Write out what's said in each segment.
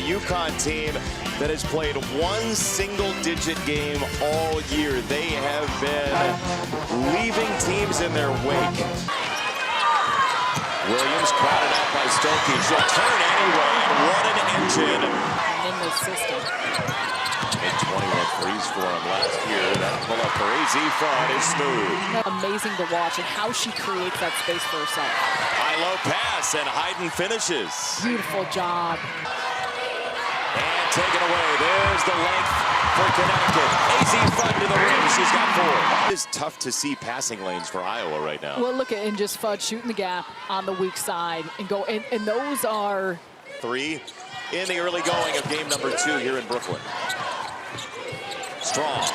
UConn team that has played one single-digit game all year. They have been leaving teams in their wake. Williams crowded out by Stokey. She'll turn anyway, and what an engine. In the system. Made 21 threes for him last year. That pull-up for AZ Fudd is smooth. Amazing to watch and how she creates that space for herself. High-low pass, and Hayden finishes. Beautiful job. And taken away. There's the length for Connecticut. AZ Fudd to the rim. She's got 4. It is tough to see passing lanes for Iowa right now. Well, look at and just Fudd shooting the gap on the weak side and go. And those are 3 in the early going of game number 2 here in Brooklyn. Strong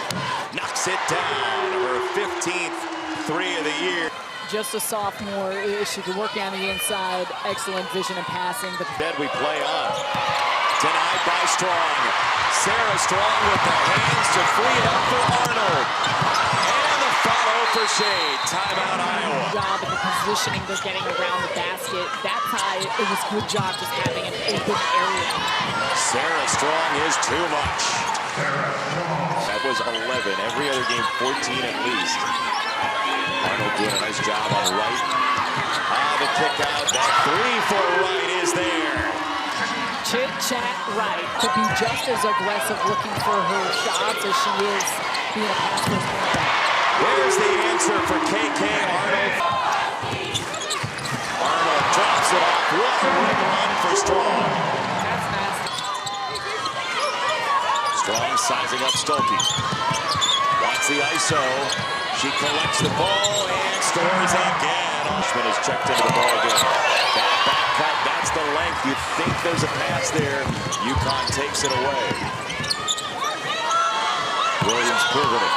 knocks it down. Her 15th 3 of the year. Just a sophomore. She can work on the inside. Excellent vision and passing. But Bed we play on. Denied by Strong. Sarah Strong with the hands to free it up for Arnold. And the follow for Shade. Timeout Iowa. Job at the positioning they're getting around the basket. That time it was good job just having an open area. Sarah Strong is too much. That was 11. Every other game 14 at least. Arnold doing a nice job on Wright. The kick out. That 3 for Wright is there. Chit-chat Wright to be just as aggressive looking for her shots as she is being a pass first point back. There's the answer for KK Arnold. Arnold drops it off. What a ring run for Strong. That's nasty. Strong sizing up Stokey. Wants the ISO. She collects the ball and scores again. Schmidt is checked into the ball game. That back cut, that's the length. You think there's a pass there. UConn takes it away. Williams pivoting.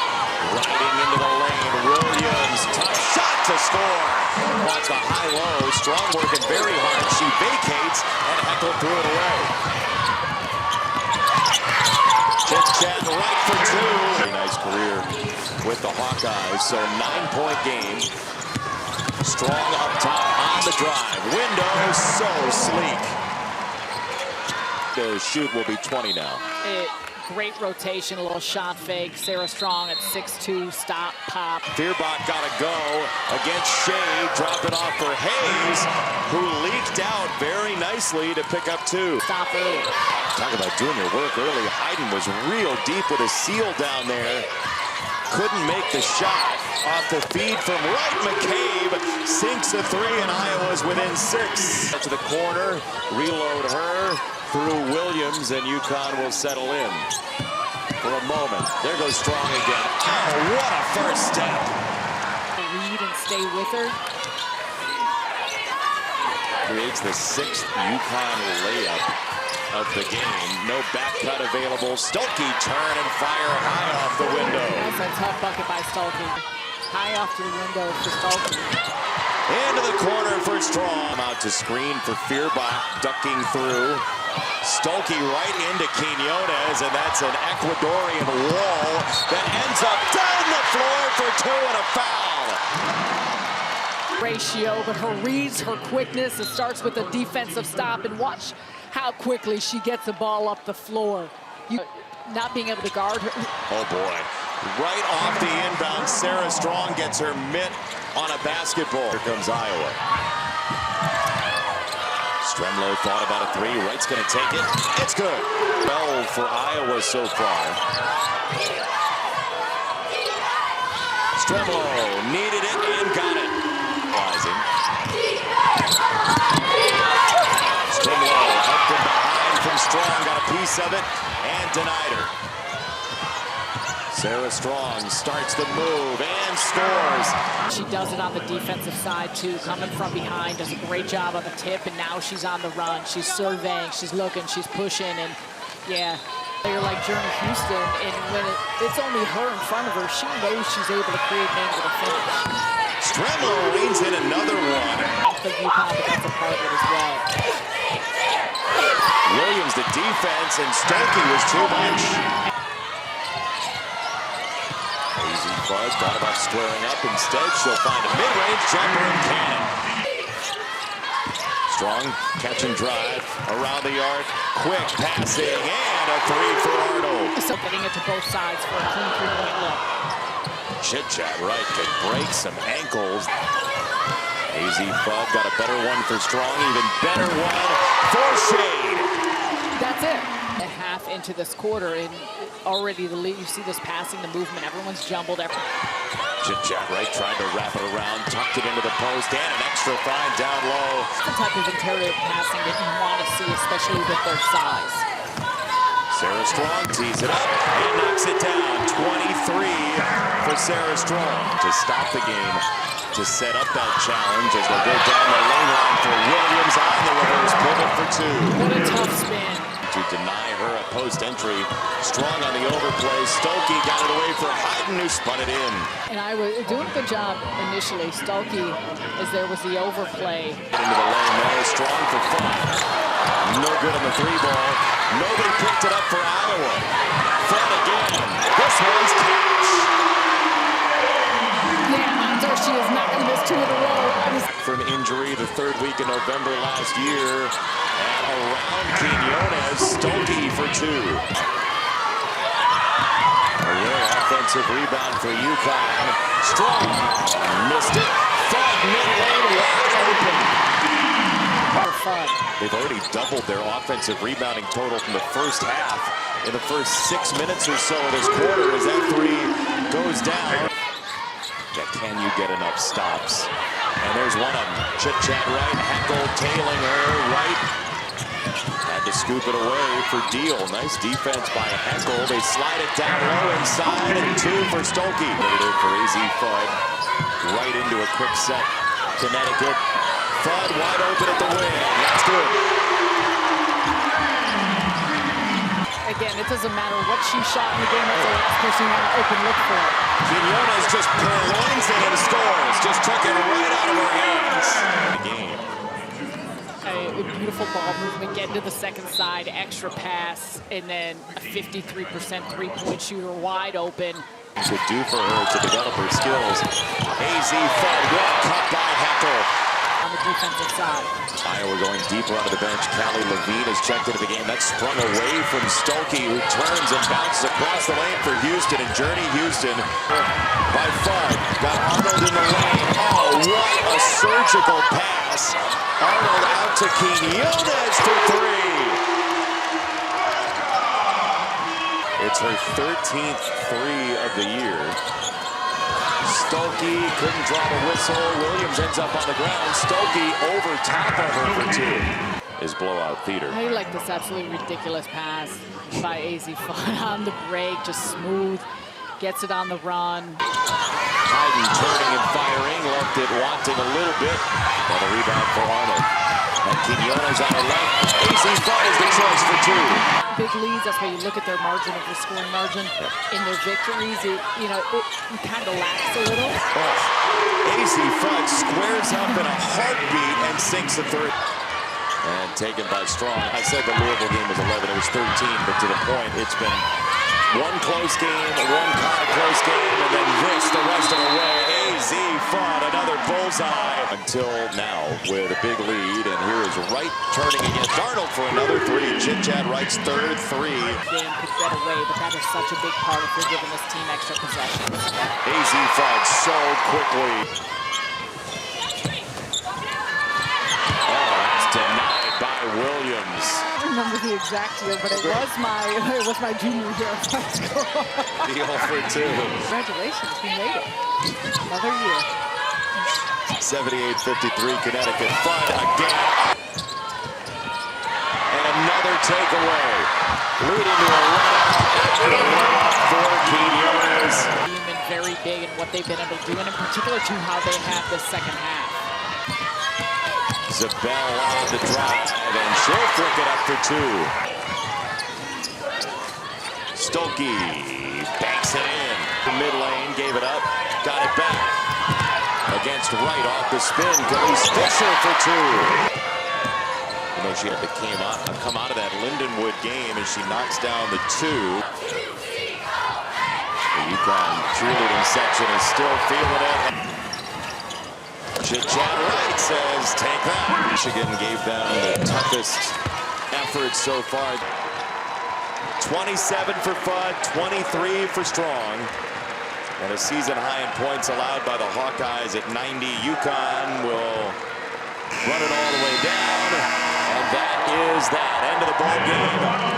Riding into the lane. Williams, tough shot to score. Wants a high-low. Strong working very hard. She vacates, and Heckler threw it away. Chit-chat right for 2. Very nice career with the Hawkeyes. So 9-point game. Strong up top on the drive. Window so sleek. The shoot will be 20 now. Great rotation, a little shot fake. Sarah Strong at 6'2", stop, pop. Fierbach got to go against Shea. Drop it off for Hayes, who leaked out very nicely to pick up 2. Stop early. Talk about doing your work early. Hayden was real deep with a seal down there. Couldn't make the shot. Off the feed from Wright. McCabe sinks a 3, and Iowa's within 6. To the corner, reload her through Williams, and UConn will settle in for a moment. There goes Strong again. Oh, what a first step. Read and stay with her. Creates the 6th UConn layup of the game. No back cut available. Stokey turn and fire high off the window. That's a tough bucket by Stokey. High off to the window for Stokey. Into the corner for Strong. Out to screen for Fierbach, ducking through. Stokey right into Quinones, and that's an Ecuadorian wall that ends up down the floor for 2 and a foul. Ratio, but her reads, her quickness, it starts with a defensive stop, and watch how quickly she gets the ball up the floor. Not being able to guard her. Oh boy. Right off the inbound, Sarah Strong gets her mitt on a basketball. Here comes Iowa. Stremlow thought about a 3. Wright's going to take it. It's good. Well for Iowa so far. Stremlow needed it and got it. Rising. Stremlow up from behind from Strong. Got a piece of it and denied her. Sarah Strong starts the move and scores. She does it on the defensive side too, coming from behind, does a great job on the tip, and now she's on the run. She's surveying, she's looking, she's pushing, and yeah, player like Journey Houston, and when it's only her in front of her, she knows she's able to create an angle to finish. Stremlow reins in another one. The UConn, but that's a part of it as well. Williams the defense, and Stokey was too much. Fudd thought about squaring up. Instead, she'll find a mid-range jumper and cannon. Strong catch and drive around the arc. Quick passing and a three for Arnold. So getting it to both sides for a clean three-point look. Chit-chat right can break some ankles. AZ Fudd got a better one for Strong, even better one for Shade. That's it. A half into this quarter, and already the lead. You see this passing, the movement. Everyone's jumbled. Chit-chat right trying to wrap it around, tucked it into the post, and an extra find down low. The type of interior passing that you want to see, especially with their size. Sarah Strong tees it up and knocks it down. 23 for Sarah Strong to stop the game, to set up that challenge as they go down the lane line for Williams on the reverse pivot for two. What a tough spin. To deny her a post entry. Strong on the overplay. Stokey got it away for Hayden, who spun it in. And I was doing a good job initially. Stokey, as there was the overplay. Into the lane there. Strong for fun. No good on the three ball. Nobody picked it up for Iowa. Fun again. This one's cash. Yeah, she is not going to miss two in a row. From injury the third week in November last year. And around Quinones, Stokey for two. A rare offensive rebound for UConn. Strong missed it. Fudd mid-lane wide open. They've already doubled their offensive rebounding total from the first half in the first 6 minutes or so of this quarter as that three goes down. Yeah, can you get enough stops? And there's one of them. Chit-chat right, Heckel tailing her right. Had to scoop it away for Deal. Nice defense by Heckel. They slide it down low inside, and two for Stokey. For AZ Fudd. Right into a quick set. Connecticut. Fudd wide open at the wing. That's good. Again, it doesn't matter what she shot in the game. That's the last person you want to open look for. Quinones just purloins it and scores. Just took it right out of her hands. The game. A beautiful ball movement, get into the second side, extra pass, and then a 53% three-point shooter wide open. Could do for her to develop her skills. AZ Fudd, well cut by Heckel. On the defensive side. Iowa going deeper onto the bench. Callie Levine has checked into the game. That's sprung away from Stokey, who turns and bounces across the lane for Houston. And Journey Houston by Fudd. Got Arnold in the lane. Oh, what a surgical pass. Arnold out to Quinones for three. It's her 13th three of the year. Stokey couldn't draw the whistle. Williams ends up on the ground. Stokey over top of her for two. Is blowout theater. I like this absolutely ridiculous pass by AZ Fudd on the break, just smooth, gets it on the run. Hayden turning and firing, left it wanting a little bit. And a rebound for Arnold. And Quinones on the left. AZ Fudd is the choice for two. Big leads, that's why you look at their margin, of the scoring margin. In their victories, it kind of lacks a little. Oh, AZ Fudd squares up in a heartbeat and sinks the third. And taken by Strong. I said the Louisville game was 11, it was 13, but to the point, it's been one close game, one kind of close game, and then this the rest of the way. AZ Fudd, another bullseye. Until now with a big lead, and here is Wright turning against Arnold for another three. Chit-chat Wright's third three. Game could get away, but that is such a big part if you're giving this team extra possessions. AZ Fudd so quickly. Oh, that's denied by Williams. I don't remember the exact year, but it was my junior year of high school. Deal for two. Congratulations, we made it. Another year. 78-53 Connecticut. Fudd again. And another takeaway. Leading to a run for Quinones. Been very big in what they've been able to do, and in particular to how they have this second half. Zabel on the drive, and she'll flick it up for two. Stokey banks it in. The mid lane, gave it up, got it back. Against Wright off the spin, Khalees Fisher for two. You know, she had to come out of that Lindenwood game as she knocks down the two. The UConn cheerleading section is still feeling it. Chad Wright says, take that. Michigan gave them the toughest effort so far. 27 for Fudd, 23 for Strong. And a season high in points allowed by the Hawkeyes at 90. UConn will run it all the way down. And that is that. End of the ball game.